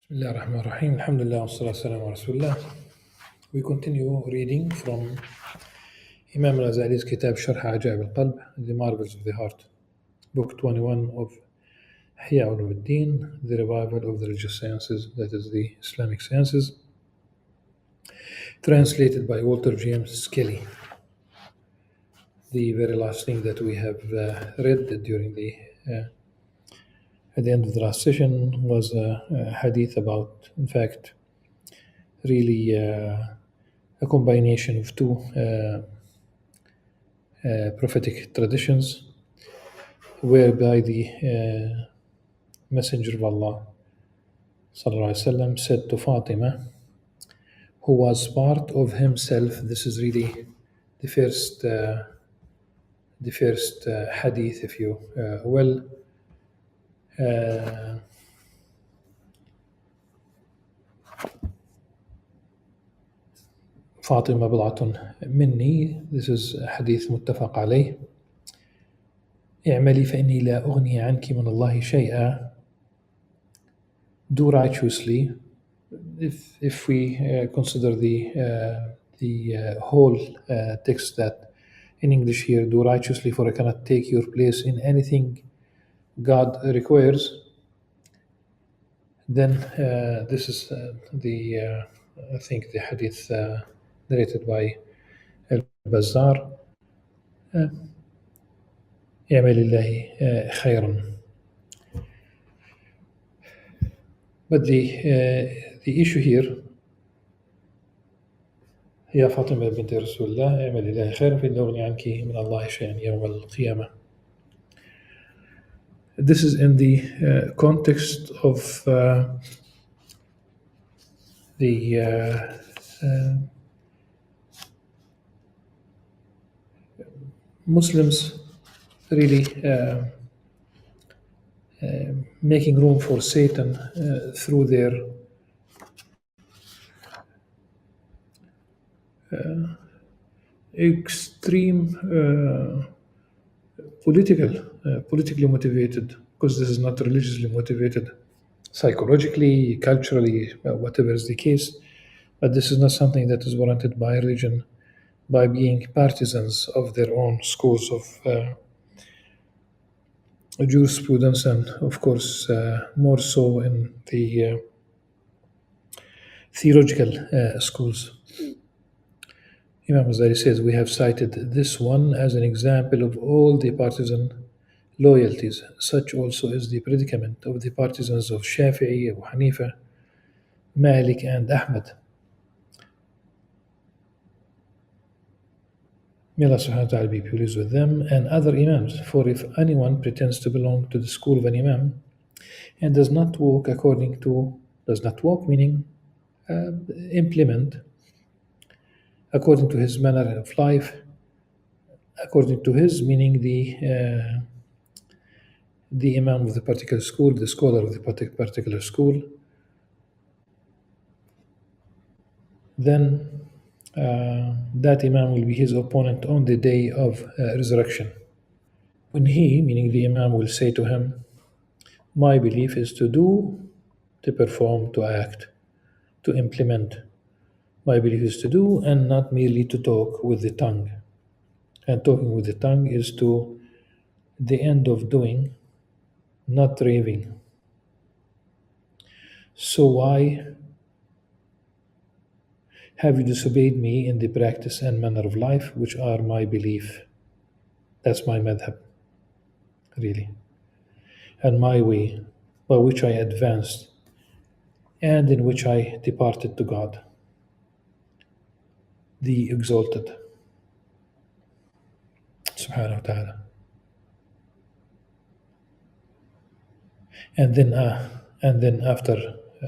Bismillah ar-Rahman ar-Rahim. Alhamdulillah wa salatu wassalamu ala Rasulullah. We continue reading from Imam Al-Ghazali's Kitab Sharh Ajaib al-Qalb, The Marvels of the Heart, Book 21 of Ihya Ulumuddin, The Revival of the Religious Sciences, that is the Islamic Sciences, translated by Walter James Skelly. The very last thing that we have read during at the end of the last session was a hadith about, in fact, really a combination of two prophetic traditions, whereby the Messenger of Allah sallallahu alaihi wasallam said to Fatima, who was part of himself. This is really the first hadith, if you will. فاطمة بضعة مني. This is حديث متفق عليه. اعملي فإني لا أغني عنك من الله شيئا. Do righteously. If we consider the whole text, that in English here, do righteously, for I cannot take your place in anything God requires. Then this is I think the hadith narrated by Al-Bazzar. اعمل الله خيرا. But the issue here, يا فاطمة بنت رسول الله اعمل الله خيرا فإن أغني عنك من الله شيئا يوم القيامة. This is in the context of the Muslims really making room for Satan through their extreme politically motivated, because this is not religiously motivated, psychologically, culturally, whatever is the case. But this is not something that is warranted by religion, by being partisans of their own schools of jurisprudence, and of course more so in the theological schools. Imam Ghazali says, we have cited this one as an example of all the partisan loyalties. Such also is the predicament of the partisans of Shafi'i, Abu Hanifa, Malik, and Ahmad. May Allah subhanahu wa ta'ala be pleased with them and other Imams. For if anyone pretends to belong to the school of an Imam and does not walk meaning implement according to his manner of life, according to his meaning the Imam of the particular school, the scholar of the particular school, then that Imam will be his opponent on the day of resurrection. When he, meaning the Imam, will say to him, my belief is to do, to perform, to act, to implement. My belief is to do and not merely to talk with the tongue. And talking with the tongue is to the end of doing, not raving. So why have you disobeyed me in the practice and manner of life, which are my belief? That's my madhab, really. And my way, by which I advanced, and in which I departed to God, the Exalted, subhanahu wa ta'ala. And then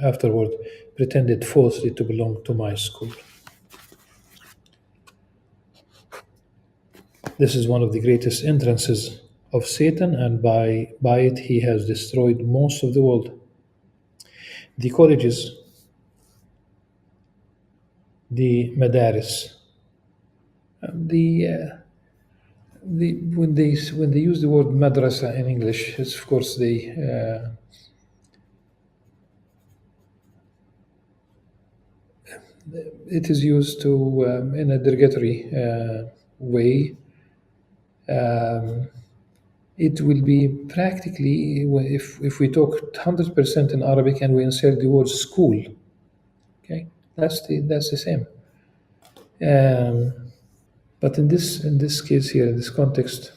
afterward pretended falsely to belong to my school. This is one of the greatest entrances of Satan, and by it he has destroyed most of the world. The colleges, the madaris, when they use the word madrasa in English, it's of course it is used to in a derogatory way. Um, it will be practically, if we talk 100% in Arabic and we insert the word school, okay, that's the same. Um, but in this case here, in this context,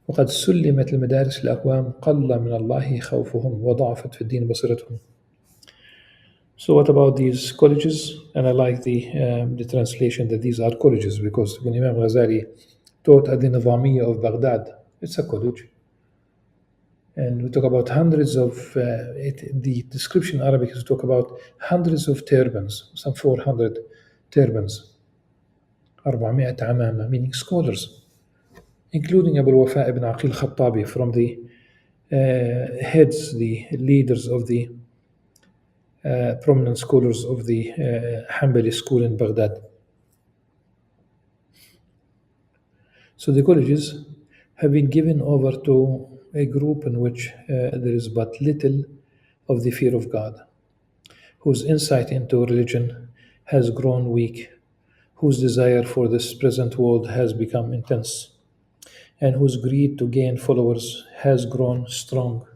وقد سلمت المدارس الأقوام قل من الله خوفهم وضعفت في الدين بصيرتهم. So what about these colleges? And I like the translation that these are colleges, because when Imam Ghazali taught at the Nizamiya of Baghdad, it's a college. And we talk about hundreds of, the description in Arabic is to talk about hundreds of turbans, some 400 turbans, 400 عمامة, meaning scholars, including Abu al-Wafa ibn Aqil Khattabi, from the heads, the leaders of the prominent scholars of the Hanbali school in Baghdad. So the colleges have been given over to a group in which there is but little of the fear of God, whose insight into religion has grown weak, whose desire for this present world has become intense, and whose greed to gain followers has grown strong.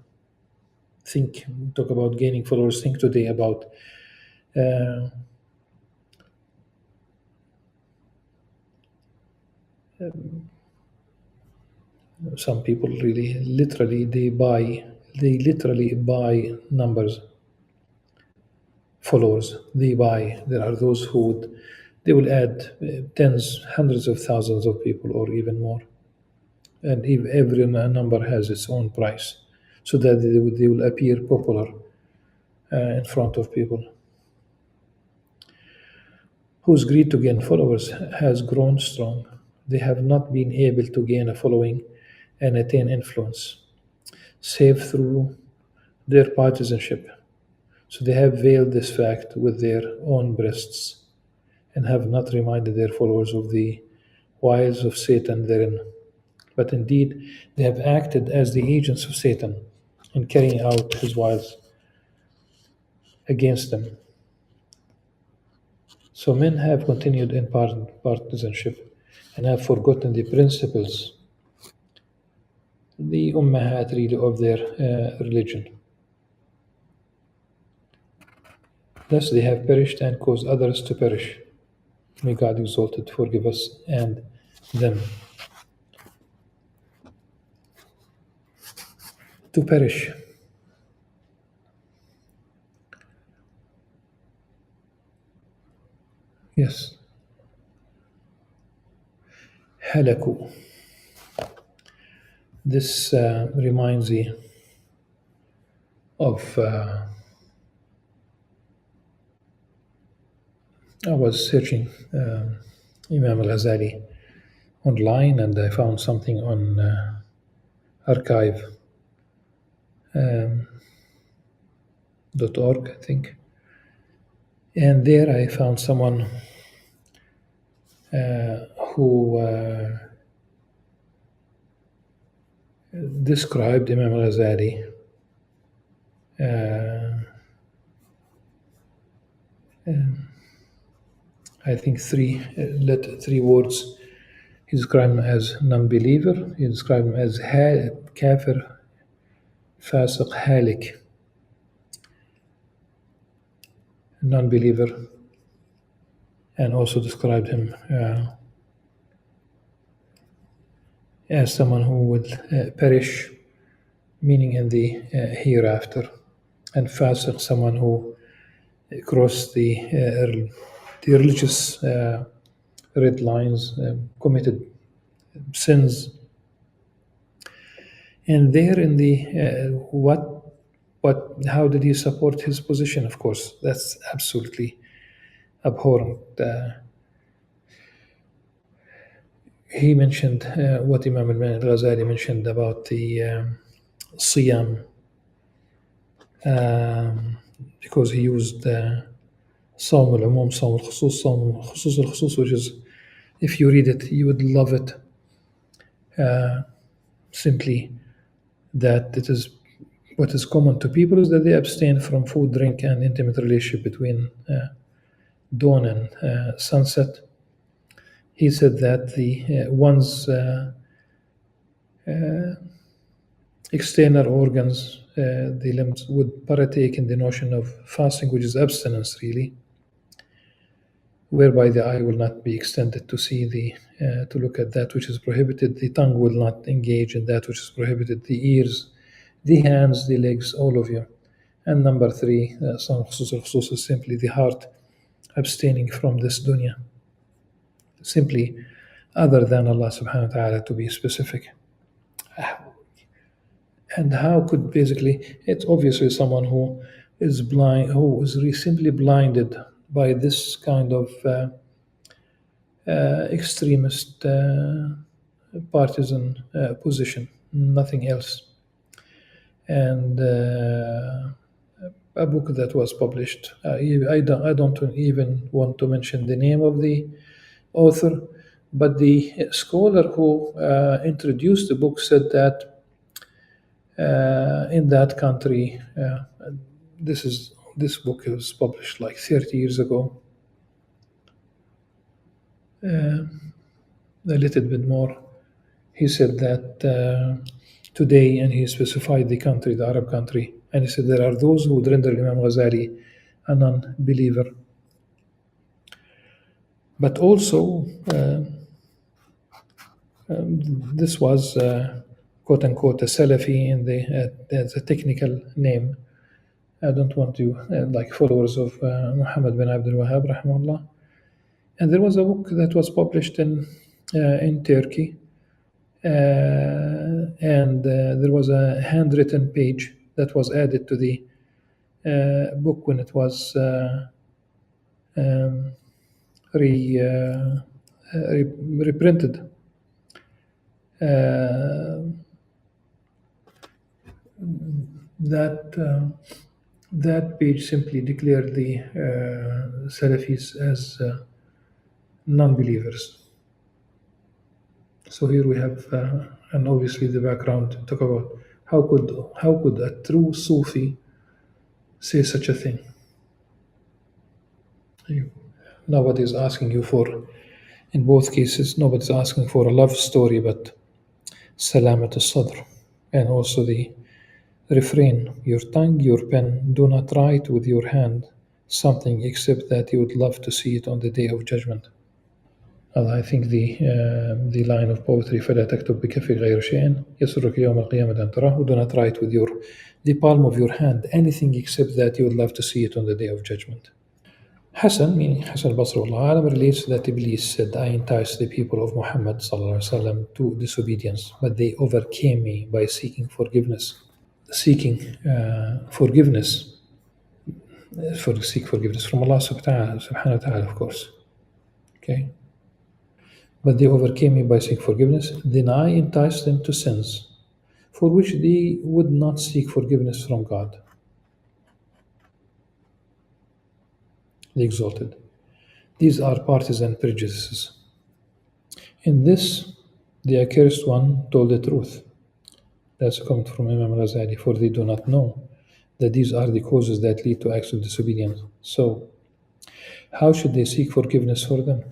Talk about gaining followers. Think today about uh, some people really literally they literally buy numbers, followers. There are those who they will add tens, hundreds of thousands of people, or even more, and if every number has its own price, so that they will appear popular in front of people. Whose greed to gain followers has grown strong. They have not been able to gain a following and attain influence, save through their partisanship. So they have veiled this fact with their own breasts, and have not reminded their followers of the wiles of Satan therein. But indeed, they have acted as the agents of Satan in carrying out his wiles against them. So men have continued in partisanship and have forgotten the principles, the ummahat really of their religion. Thus they have perished and caused others to perish. May God exalted forgive us and them. To perish. Yes. Halaku. This reminds me of I was searching Imam Al-Ghazali online, and I found something on archive .org, I think. And there I found someone who described Imam Al-Ghazali I think three words. He described him as non-believer. He described him as kafir, fasiq, halik, non-believer, and also described him as someone who would perish, meaning in the hereafter, and fasiq, someone who crossed the religious red lines, committed sins. And there in the how did he support his position? Of course, that's absolutely abhorrent. He mentioned what Imam al-Ghazali mentioned about the siyam, because he used صوم العموم صوم الخصوص صوم خصوص الخصوص, which is, if you read it, you would love it. Simply that it is what is common to people is that they abstain from food, drink, and intimate relationship between dawn and sunset. He said that the one's external organs, the limbs, would partake in the notion of fasting, which is abstinence, really, whereby the eye will not be extended to see to look at that which is prohibited. The tongue will not engage in that which is prohibited. The ears, the hands, the legs, all of you. And number three, some khusus is simply the heart abstaining from this dunya, simply other than Allah subhanahu wa ta'ala, to be specific. And how could basically, it's obviously someone who is blind, who is simply blinded by this kind of extremist partisan position, nothing else. And a book that was published, I don't even want to mention the name of the author, but the scholar who introduced the book said that in that country, this book was published like 30 years ago, a little bit more. He said that today, and he specified the country, the Arab country, and he said there are those who would render Imam Ghazali a non-believer. But also, this was quote unquote a Salafi in the technical name. I don't want to like followers of Muhammad bin Abdul Wahhab, rahimahullah. And there was a book that was published in Turkey, and there was a handwritten page that was added to the book when it was um, reprinted. That page simply declared the Salafis as non-believers. So here we have, and obviously the background to talk about how could a true Sufi say such a thing? Nobody's asking you for, in both cases, nobody's asking for a love story, but salamat al-sadr, and also the refrain: your tongue, your pen, do not write with your hand something except that you would love to see it on the day of judgment. I think the line of poetry فلا تكتب بكفك غير شيء يسرك يوم القيامة أن تراه. Do not write with the palm of your hand anything except that you would love to see it on the day of judgment. Hassan, meaning Hassan al-Basri, Allah Alam, relates that Iblis said, I enticed the people of Muhammad ﷺ to disobedience, but they overcame me by seeking forgiveness. Seek forgiveness from Allah subhanahu wa ta'ala, of course. Okay? But they overcame me by seeking forgiveness. Then I enticed them to sins for which they would not seek forgiveness from God, the Exalted. These are parties and prejudices. In this, the accursed one told the truth. That's a comment from Imam Ghazali, for they do not know that these are the causes that lead to acts of disobedience. So, how should they seek forgiveness for them?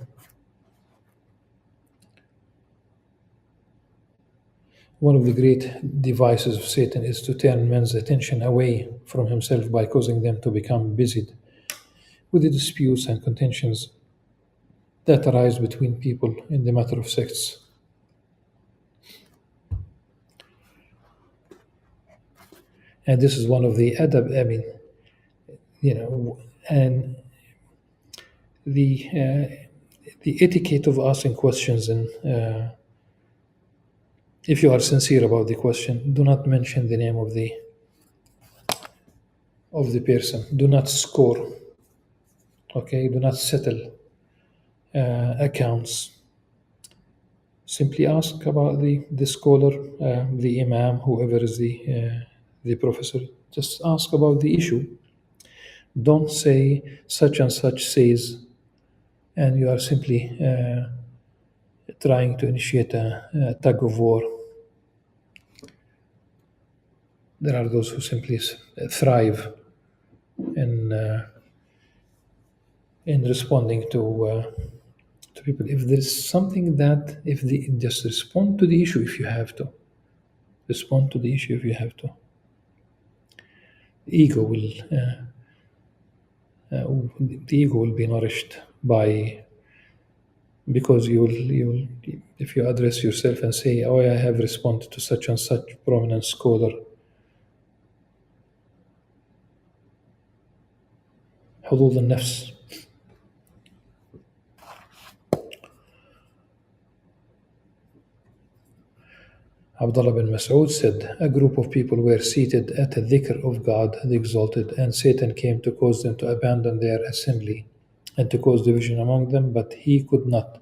One of the great devices of Satan is to turn men's attention away from himself by causing them to become busied with the disputes and contentions that arise between people in the matter of sects. And this is one of the adab, and the etiquette of asking questions, and if you are sincere about the question, do not mention the name of the person. Do not score. Okay, do not settle accounts. Simply ask about the scholar, the Imam, whoever is the professor. Just ask about the issue. Don't say such and such says, and you are simply trying to initiate a tug of war. There are those who simply thrive in in responding to people. If there's something that, if they just respond to the issue, if you have to respond to the issue, if you have to, the ego will the ego will be nourished by, because you'll if you address yourself and say, oh, I have responded to such and such prominent scholar, حظوظ النفس. Abdullah bin Mas'ud said, a group of people were seated at the dhikr of God the Exalted, and Satan came to cause them to abandon their assembly and to cause division among them, but he could not.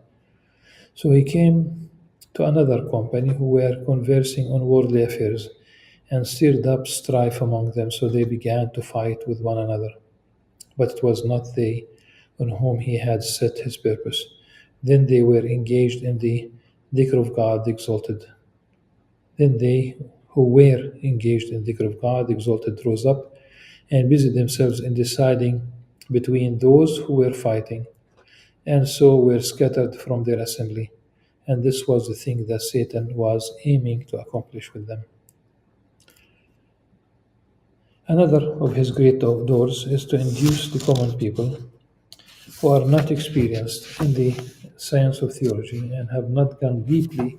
So he came to another company who were conversing on worldly affairs and stirred up strife among them, so they began to fight with one another. But it was not they on whom he had set his purpose. Then they were engaged in the dhikr of God the Exalted. Then they who were engaged in the dhikr of God the Exalted rose up and busied themselves in deciding between those who were fighting, and so were scattered from their assembly. And this was the thing that Satan was aiming to accomplish with them. Another of his great doors is to induce the common people who are not experienced in the science of theology and have not gone deeply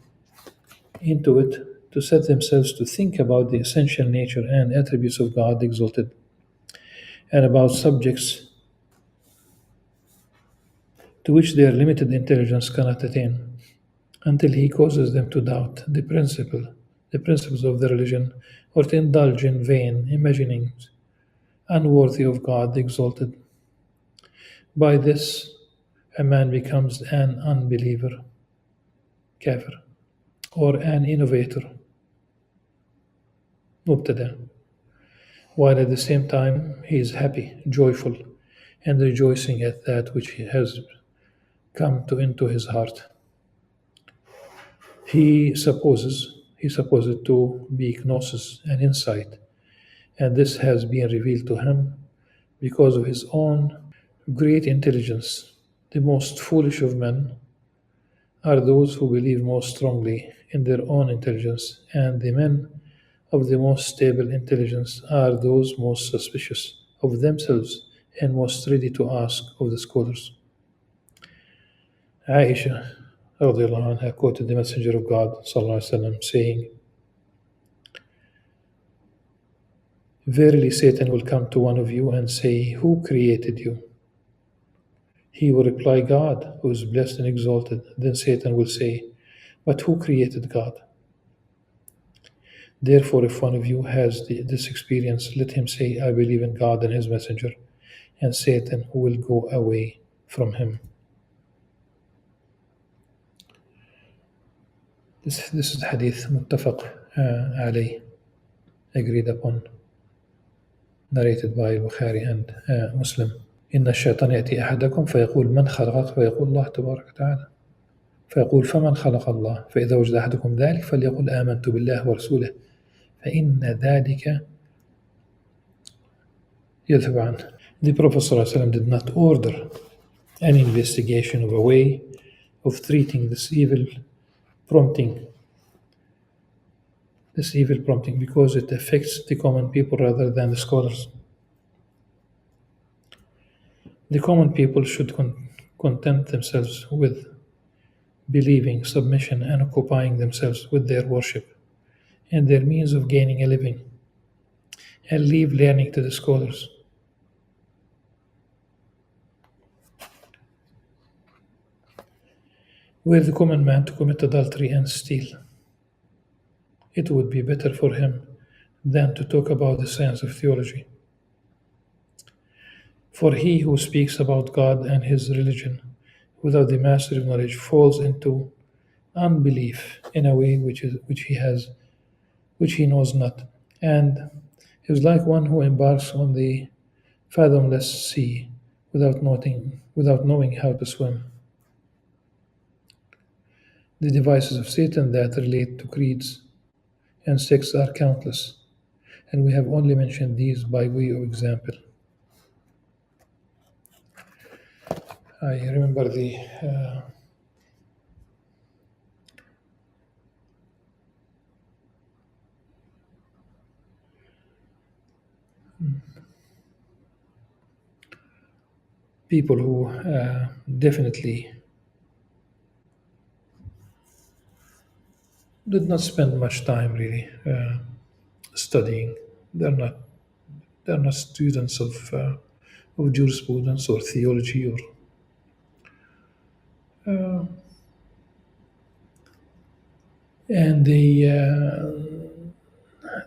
into it to set themselves to think about the essential nature and attributes of God exalted, and about subjects to which their limited intelligence cannot attain, until he causes them to doubt the principles of the religion, or to indulge in vain imaginings unworthy of God the exalted. By this, a man becomes an unbeliever, kafir, or an innovator, mubtada, while at the same time he is happy, joyful, and rejoicing at that which he has come to into his heart. He supposes to be gnosis and insight, and this has been revealed to him because of his own great intelligence. The most foolish of men are those who believe most strongly in their own intelligence, and the men of the most stable intelligence are those most suspicious of themselves and most ready to ask of the scholars. Aisha radiallahu anha quoted the Messenger of God sallallahu alaihi wasallam saying, verily Satan will come to one of you and say, who created you? He will reply, God, who is blessed and exalted. Then Satan will say, but who created God? Therefore, if one of you has this experience, let him say, I believe in God and his messenger, and Satan will go away from him. This is hadith muttafaq alayh, agreed upon, narrated by Bukhari and Muslim. إن الشيطان يأتي أحدكم فيقول من خلقك فيقول الله تبارك وتعالى فيقول فمن خلق الله فإذا وجد أحدكم ذلك فليقل آمنت بالله ورسوله فإن ذلك يذهب عنه. The Prophet ﷺ did not order any investigation of a way of treating this evil prompting because it affects the common people rather than the scholars. The common people should content themselves with believing, submission, and occupying themselves with their worship and their means of gaining a living, and leave learning to the scholars. Were the common man to commit adultery and steal, it would be better for him than to talk about the science of theology. For he who speaks about God and his religion without the mastery of knowledge falls into unbelief in a way which he knows not, and is like one who embarks on the fathomless sea without knowing how to swim. The devices of Satan that relate to creeds and sects are countless, and we have only mentioned these by way of example. I remember the people who definitely did not spend much time really studying. They're not they're not students of jurisprudence or theology or and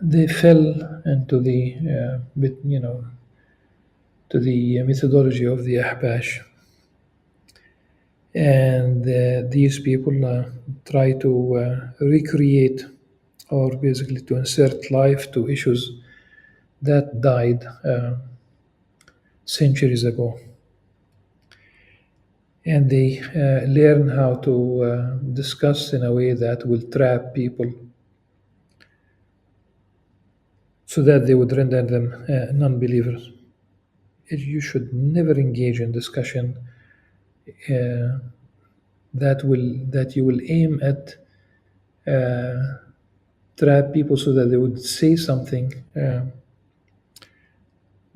they fell into the to the methodology of the Ahbash, and these people try to recreate or basically to insert life to issues that died centuries ago, and they learn how to discuss in a way that will trap people so that they would render them non-believers. You should never engage in discussion uh, that you will aim at uh, trap people so that they would say something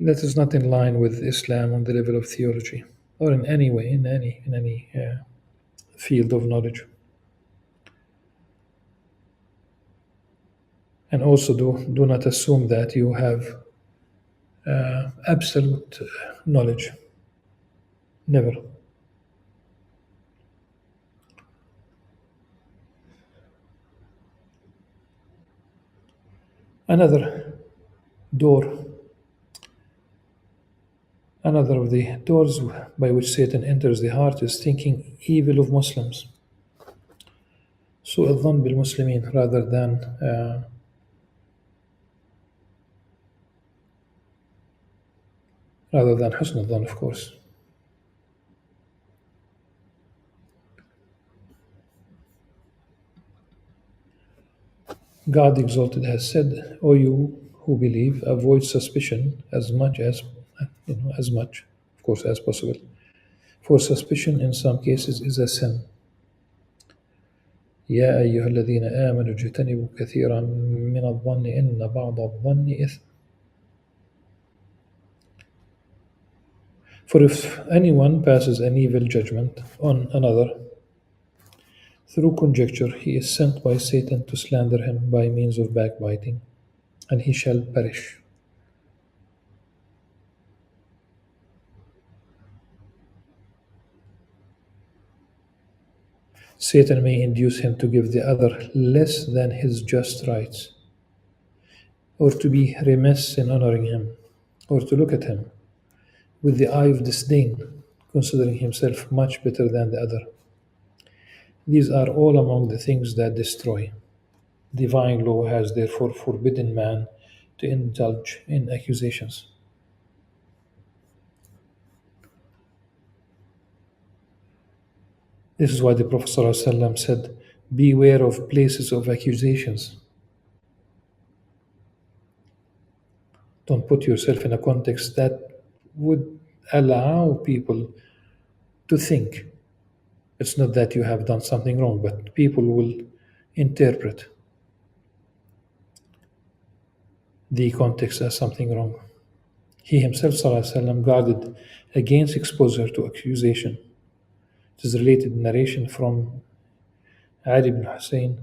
that is not in line with Islam on the level of theology or in any way in any field of knowledge. And also do not assume that you have absolute knowledge. Never. Another door, another of the doors by which Satan enters the heart is thinking evil of Muslims. سوء الظن بالمسلمين rather than حسن الظن, of course. God exalted has said, "O you who believe, avoid suspicion as much, of course, as possible. For suspicion in some cases is a sin. يا أيها الذين آمنوا اجتنبوا كثيرا من الظن إن بعض الظن إثم." For if anyone passes an evil judgment on another through conjecture, he is sent by Satan to slander him by means of backbiting, and he shall perish. Satan may induce him to give the other less than his just rights, or to be remiss in honoring him, or to look at him with the eye of disdain, considering himself much better than the other. These are all among the things that destroy. Divine law has therefore forbidden man to indulge in accusations. This is why the Prophet ﷺ said, "Beware of places of accusations." Don't put yourself in a context that would allow people to think. It's not that you have done something wrong, but people will interpret the context as something wrong. He himself ﷺ, guarded against exposure to accusation. It is related narration from Ali ibn Hussein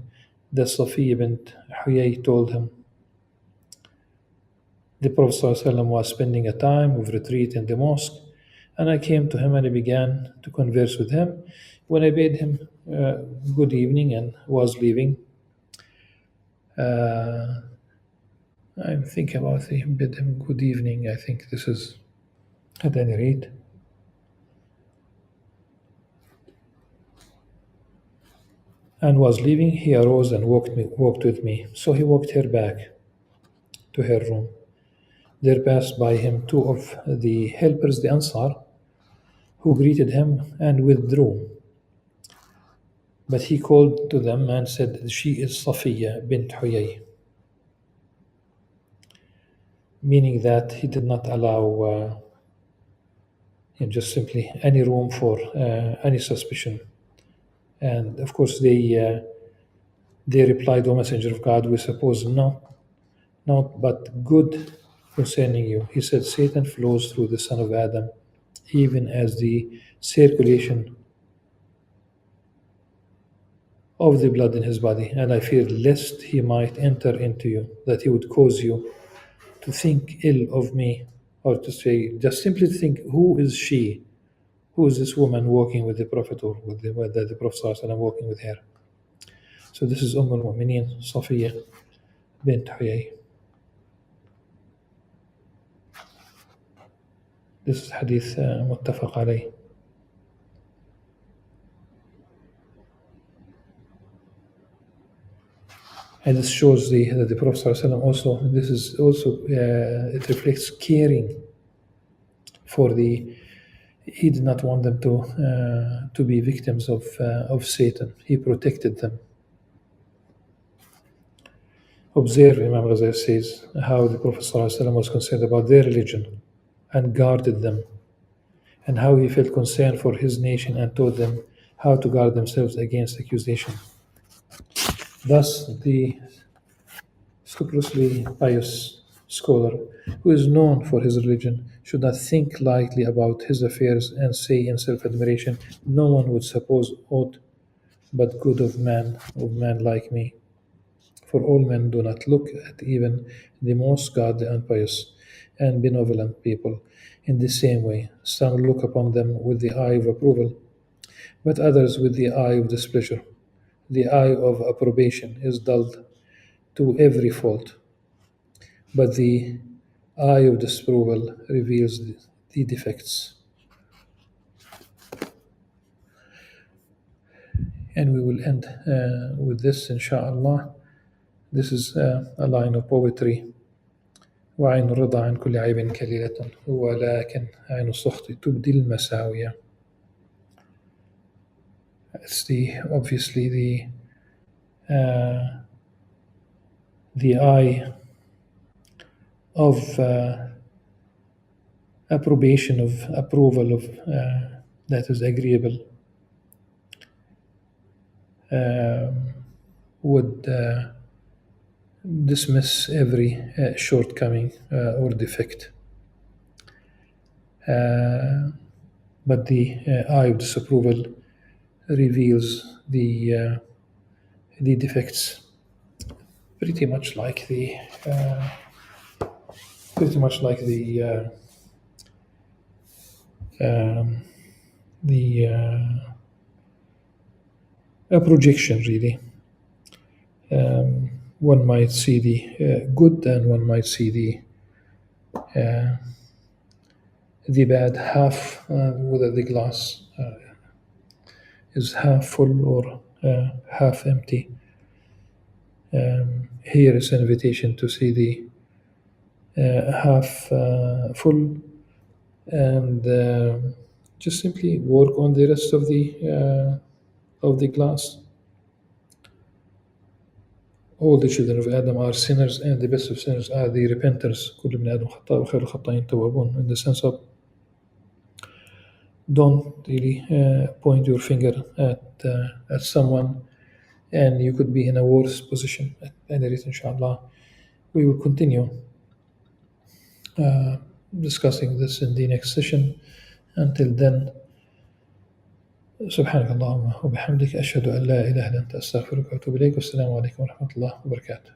that Safiya bint Huyay told him. The Prophet ﷺ was spending a time of retreat in the mosque, and I came to him and I began to converse with him. When I bade him good evening and was leaving, I'm thinking about the bid him good evening. I think this is at any rate. And was leaving, he arose and walked with me. So he walked her back to her room. There passed by him two of the helpers, the Ansar, who greeted him and withdrew. But he called to them and said, "She is Safiya bint Huyay," meaning that he did not allow just simply any room for any suspicion. And of course, they replied, O Messenger of God, we suppose not but good concerning you. He said, Satan flows through the son of Adam, even as the circulation of the blood in his body, and I fear lest he might enter into you, that he would cause you to think ill of me, or to say, just simply to think, who is she? Who is this woman walking with the Prophet, or with the Prophet ﷺ walking with her? So this is al-Mu'mineen Safiya bint Huyay. This is hadith muttafaq alayh. And this shows that the Prophet ﷺ also, this is also, it reflects caring for he did not want them to be victims of Satan. He protected them. Observe, Imam Ghazali says, how the Prophet ﷺ was concerned about their religion and guarded them, and how he felt concern for his nation and taught them how to guard themselves against accusation. Thus, the scrupulously pious scholar who is known for his religion should not think lightly about his affairs and say in self-admiration, no one would suppose aught but good of man like me. For all men do not look at even the most godly and pious and benevolent people in the same way. Some look upon them with the eye of approval, but others with the eye of displeasure. The eye of approbation is dulled to every fault, but the eye of disapproval reveals the defects. And we will end with this, inshallah. This is a line of poetry. وعين الرضا عن كل عيب كليلة ولكن عين السخط تبدي المساوية. It's obviously the eye of approbation, of approval, of that is agreeable, would dismiss every shortcoming or defect. But the eye of disapproval reveals the defects, pretty much like the a projection, really. One might see the good, and one might see the bad. Half, whether the glass is half full or half empty. Here is an invitation to see the half full, and just simply work on the rest of the glass. All the children of Adam are sinners, and the best of sinners are the repenters. كل ابن آدم خطاء وخير الخطائين توابون. In the sense of, don't really point your finger at someone, and you could be in a worse position. At any rate, inshallah, we will continue discussing this in the next session. Until then, سبحانك اللهم وبحمدك أشهد أن لا إله إلا أنت أستغفرك وأتوب إليك والسلام عليكم ورحمة الله وبركاته.